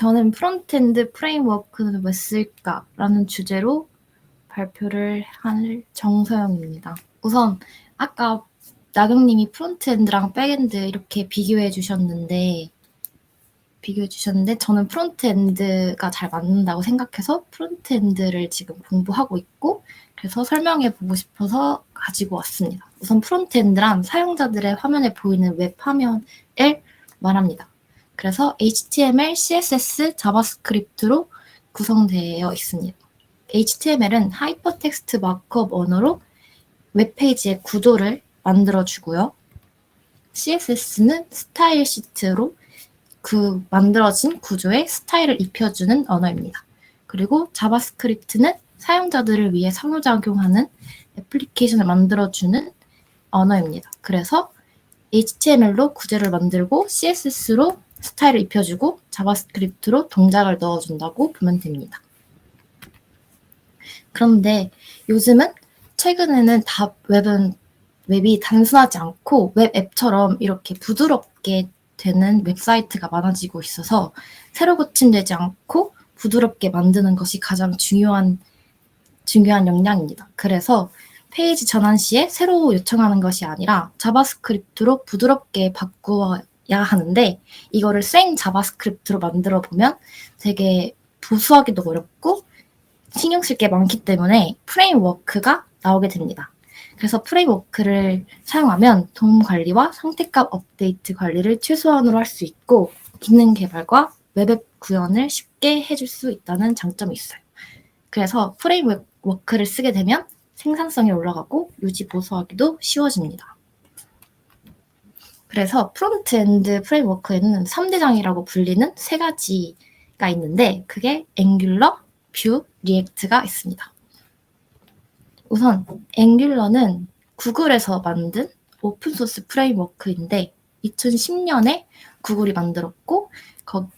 저는 프론트엔드 프레임워크는 왜 쓸까라는 주제로 발표를 할 정서영입니다. 우선 아까 나경님이 프론트엔드랑 백엔드 이렇게 비교해 주셨는데 저는 프론트엔드가 잘 맞는다고 생각해서 프론트엔드를 지금 공부하고 있고, 그래서 설명해 보고 싶어서 가지고 왔습니다. 우선 프론트엔드란 사용자들의 화면에 보이는 웹 화면을 말합니다. 그래서 HTML, CSS, 자바스크립트로 구성되어 있습니다. HTML은 하이퍼텍스트 마크업 언어로 웹페이지의 구도를 만들어주고요. CSS는 스타일 시트로 그 만들어진 구조에 스타일을 입혀주는 언어입니다. 그리고 자바스크립트는 사용자들을 위해 상호작용하는 애플리케이션을 만들어주는 언어입니다. 그래서 HTML로 구제를 만들고 CSS로 스타일을 입혀주고 자바스크립트로 동작을 넣어준다고 보면 됩니다. 그런데 요즘은 최근에는 웹이 단순하지 않고 웹 앱처럼 이렇게 부드럽게 되는 웹사이트가 많아지고 있어서 새로 고침되지 않고 부드럽게 만드는 것이 가장 중요한 역량입니다. 그래서 페이지 전환 시에 새로 요청하는 것이 아니라 자바스크립트로 부드럽게 바꾸어야 하는데, 이거를 생 자바스크립트로 만들어 보면 되게 보수하기도 어렵고 신경 쓸 게 많기 때문에 프레임워크가 나오게 됩니다. 그래서 프레임워크를 사용하면 도움 관리와 상태값 업데이트 관리를 최소한으로 할 수 있고, 기능 개발과 웹앱 구현을 쉽게 해줄 수 있다는 장점이 있어요. 그래서 프레임워크를 쓰게 되면 생산성이 올라가고 유지 보수하기도 쉬워집니다. 그래서 프론트엔드 프레임워크에는 3대장이라고 불리는 3가지가 있는데, 그게 앵귤러, 뷰, 리액트가 있습니다. 우선 앵귤러는 구글에서 만든 오픈소스 프레임워크인데 2010년에 구글이 만들었고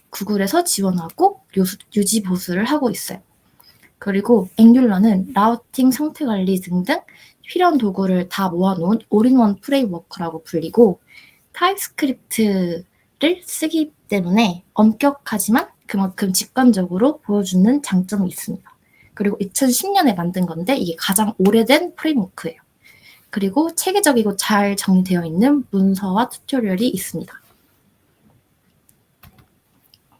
구글에서 지원하고 유지 보수를 하고 있어요. 그리고 앵귤러는 라우팅, 상태 관리 등등 필요한 도구를 다 모아놓은 올인원 프레임워크라고 불리고, 타입스크립트를 쓰기 때문에 엄격하지만 그만큼 직관적으로 보여주는 장점이 있습니다. 그리고 2010년에 만든 건데 이게 가장 오래된 프레임워크예요. 그리고 체계적이고 잘 정리되어 있는 문서와 튜토리얼이 있습니다.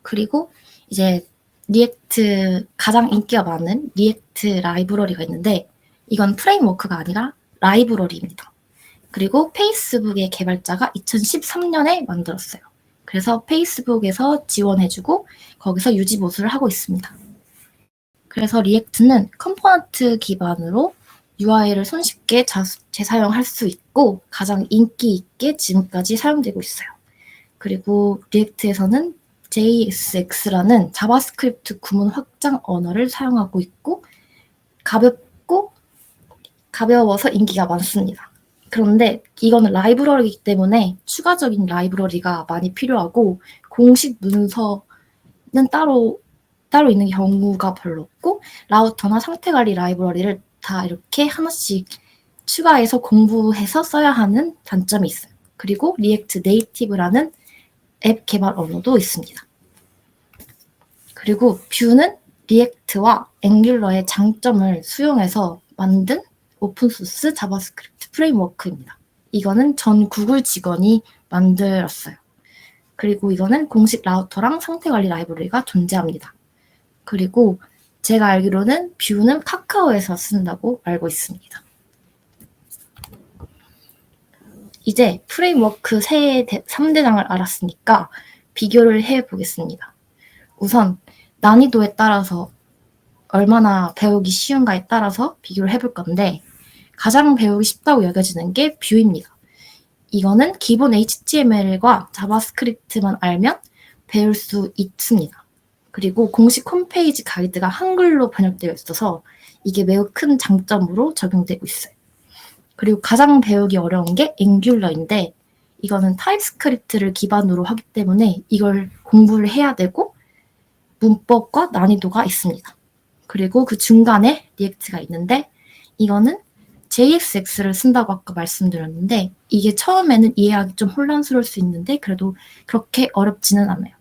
그리고 이제 리액트, 가장 인기가 많은 리액트 라이브러리가 있는데 이건 프레임워크가 아니라 라이브러리입니다. 그리고 페이스북의 개발자가 2013년에 만들었어요. 그래서 페이스북에서 지원해주고 거기서 유지 보수를 하고 있습니다. 그래서 리액트는 컴포넌트 기반으로 UI를 손쉽게 재사용할 수 있고 가장 인기 있게 지금까지 사용되고 있어요. 그리고 리액트에서는 JSX라는 자바스크립트 구문 확장 언어를 사용하고 있고 가벼워서 인기가 많습니다. 그런데 이거는 라이브러리이기 때문에 추가적인 라이브러리가 많이 필요하고 공식 문서는 따로 있는 경우가 별로 없고, 라우터나 상태관리 라이브러리를 다 이렇게 하나씩 추가해서 공부해서 써야 하는 단점이 있어요. 그리고 리액트 네이티브라는 앱 개발 언어도 있습니다. 그리고 뷰는 리액트와 앵귤러의 장점을 수용해서 만든 오픈소스 자바스크립트 프레임워크입니다. 이거는 전 구글 직원이 만들었어요. 그리고 이거는 공식 라우터랑 상태관리 라이브러리가 존재합니다. 그리고 제가 알기로는 뷰는 카카오에서 쓴다고 알고 있습니다. 이제 프레임워크 3대장을 알았으니까 비교를 해보겠습니다. 우선 난이도에 따라서 얼마나 배우기 쉬운가에 따라서 비교를 해볼 건데, 가장 배우기 쉽다고 여겨지는 게 뷰입니다. 이거는 기본 HTML과 자바스크립트만 알면 배울 수 있습니다. 그리고 공식 홈페이지 가이드가 한글로 번역되어 있어서 이게 매우 큰 장점으로 적용되고 있어요. 그리고 가장 배우기 어려운 게 앵귤러인데, 이거는 타입스크립트를 기반으로 하기 때문에 이걸 공부를 해야 되고 문법과 난이도가 있습니다. 그리고 그 중간에 리액트가 있는데, 이거는 JSX를 쓴다고 아까 말씀드렸는데 이게 처음에는 이해하기 좀 혼란스러울 수 있는데 그래도 그렇게 어렵지는 않아요.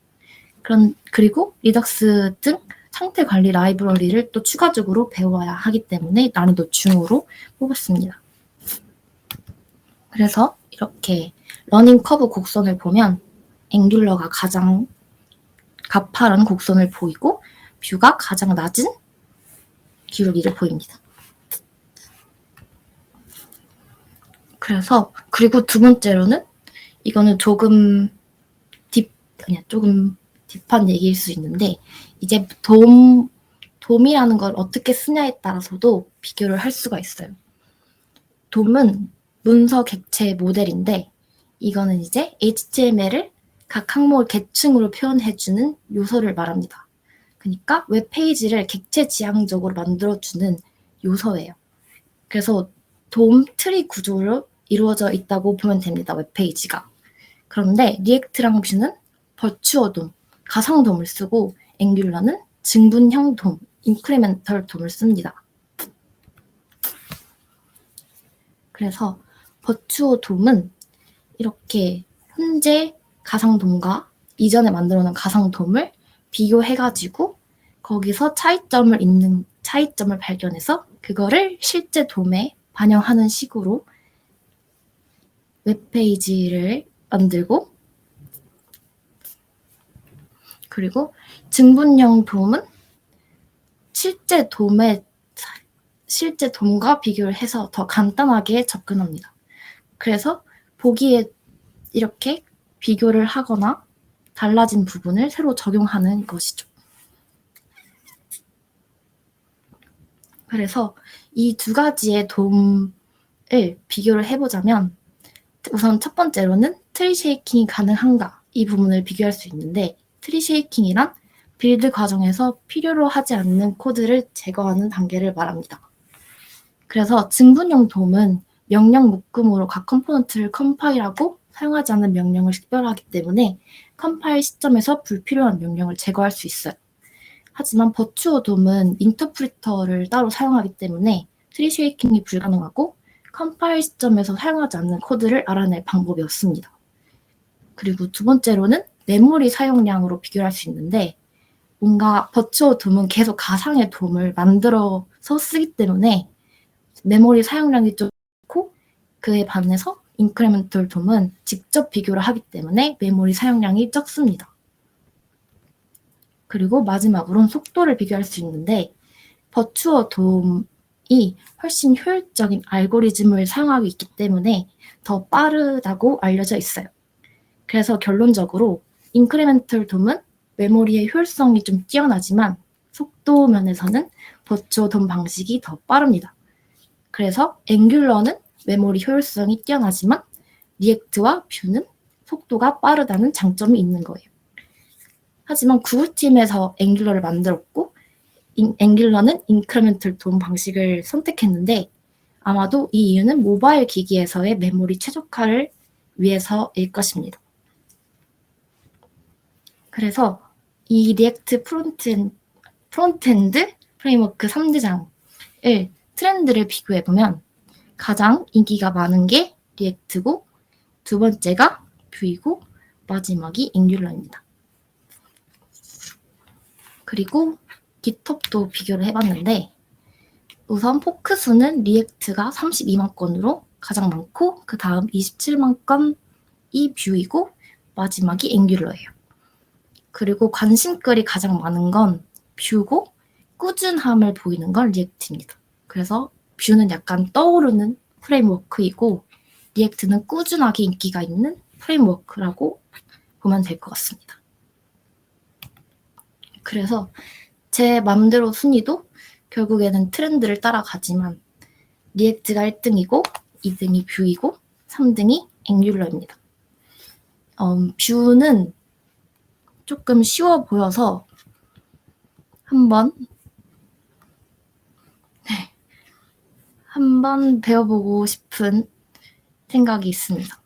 그리고 리덕스 등 상태 관리 라이브러리를 또 추가적으로 배워야 하기 때문에 난이도 중으로 뽑았습니다. 그래서 이렇게 러닝 커브 곡선을 보면 앵귤러가 가장 가파른 곡선을 보이고 뷰가 가장 낮은 기울기를 보입니다. 그리고 두 번째로는 이거는 조금 딥한 얘기일 수 있는데 이제 돔이라는 걸 어떻게 쓰냐에 따라서도 비교를 할 수가 있어요. 돔은 문서 객체 모델인데 이거는 이제 HTML을 각 항목 계층으로 표현해주는 요소를 말합니다. 그러니까 웹페이지를 객체 지향적으로 만들어주는 요소예요. 그래서 돔 트리 구조로 이루어져 있다고 보면 됩니다. 웹페이지가. 그런데 리액트랑 뷰는 버추어 돔, 가상 돔을 쓰고 앵귤러는 증분형 돔, 인크리멘털 돔을 씁니다. 그래서 버추어 돔은 이렇게 현재 가상 돔과 이전에 만들어 놓은 가상 돔을 비교해가지고 거기서 차이점을 발견해서 그거를 실제 돔에 반영하는 식으로 웹페이지를 만들고, 그리고 증분형 돔은 실제 돔과 비교를 해서 더 간단하게 접근합니다. 그래서 보기에 이렇게 비교를 하거나 달라진 부분을 새로 적용하는 것이죠. 그래서 이 두 가지의 돔을 비교를 해보자면 우선 첫 번째로는 트리 쉐이킹이 가능한가 이 부분을 비교할 수 있는데 트리 쉐이킹이란 빌드 과정에서 필요로 하지 않는 코드를 제거하는 단계를 말합니다. 그래서 증분형 돔은 명령 묶음으로 각 컴포넌트를 컴파일하고 사용하지 않는 명령을 식별하기 때문에 컴파일 시점에서 불필요한 명령을 제거할 수 있어요. 하지만 버추어 돔은 인터프리터를 따로 사용하기 때문에 트리 쉐이킹이 불가능하고 컴파일 시점에서 사용하지 않는 코드를 알아낼 방법이 없습니다. 그리고 두 번째로는 메모리 사용량으로 비교할 수 있는데 뭔가 버추어 돔은 계속 가상의 돔을 만들어서 쓰기 때문에 메모리 사용량이 좀 많고 그에 반해서 인크리멘털 돔은 직접 비교를 하기 때문에 메모리 사용량이 적습니다. 그리고 마지막으로는 속도를 비교할 수 있는데 버추어 돔이 훨씬 효율적인 알고리즘을 사용하고 있기 때문에 더 빠르다고 알려져 있어요. 그래서 결론적으로 인크리멘털 돔은 메모리의 효율성이 좀 뛰어나지만 속도 면에서는 버추어 돔 방식이 더 빠릅니다. 그래서 앵귤러는 메모리 효율성이 뛰어나지만 리액트와 뷰는 속도가 빠르다는 장점이 있는 거예요. 하지만 구글팀에서 앵귤러를 만들었고 앵귤러는 인크리멘털 돔 방식을 선택했는데 아마도 이 이유는 모바일 기기에서의 메모리 최적화를 위해서일 것입니다. 그래서 이 리액트 프론트엔드 프레임워크 3대장을 트렌드를 비교해보면 가장 인기가 많은 게 리액트고 두 번째가 뷰이고 마지막이 앵귤러입니다. 그리고 깃헙도 비교를 해봤는데 우선 포크 수는 리액트가 32만 건으로 가장 많고 그 다음 27만 건이 뷰이고 마지막이 앵귤러예요. 그리고 관심글이 가장 많은 건 뷰고 꾸준함을 보이는 건 리액트입니다. 그래서 뷰는 약간 떠오르는 프레임워크이고 리액트는 꾸준하게 인기가 있는 프레임워크라고 보면 될 것 같습니다. 그래서 제 맘대로 순위도 결국에는 트렌드를 따라가지만 리액트가 1등이고 2등이 뷰이고 3등이 앵귤러입니다. 뷰는 조금 쉬워 보여서 한번 배워보고 싶은 생각이 있습니다.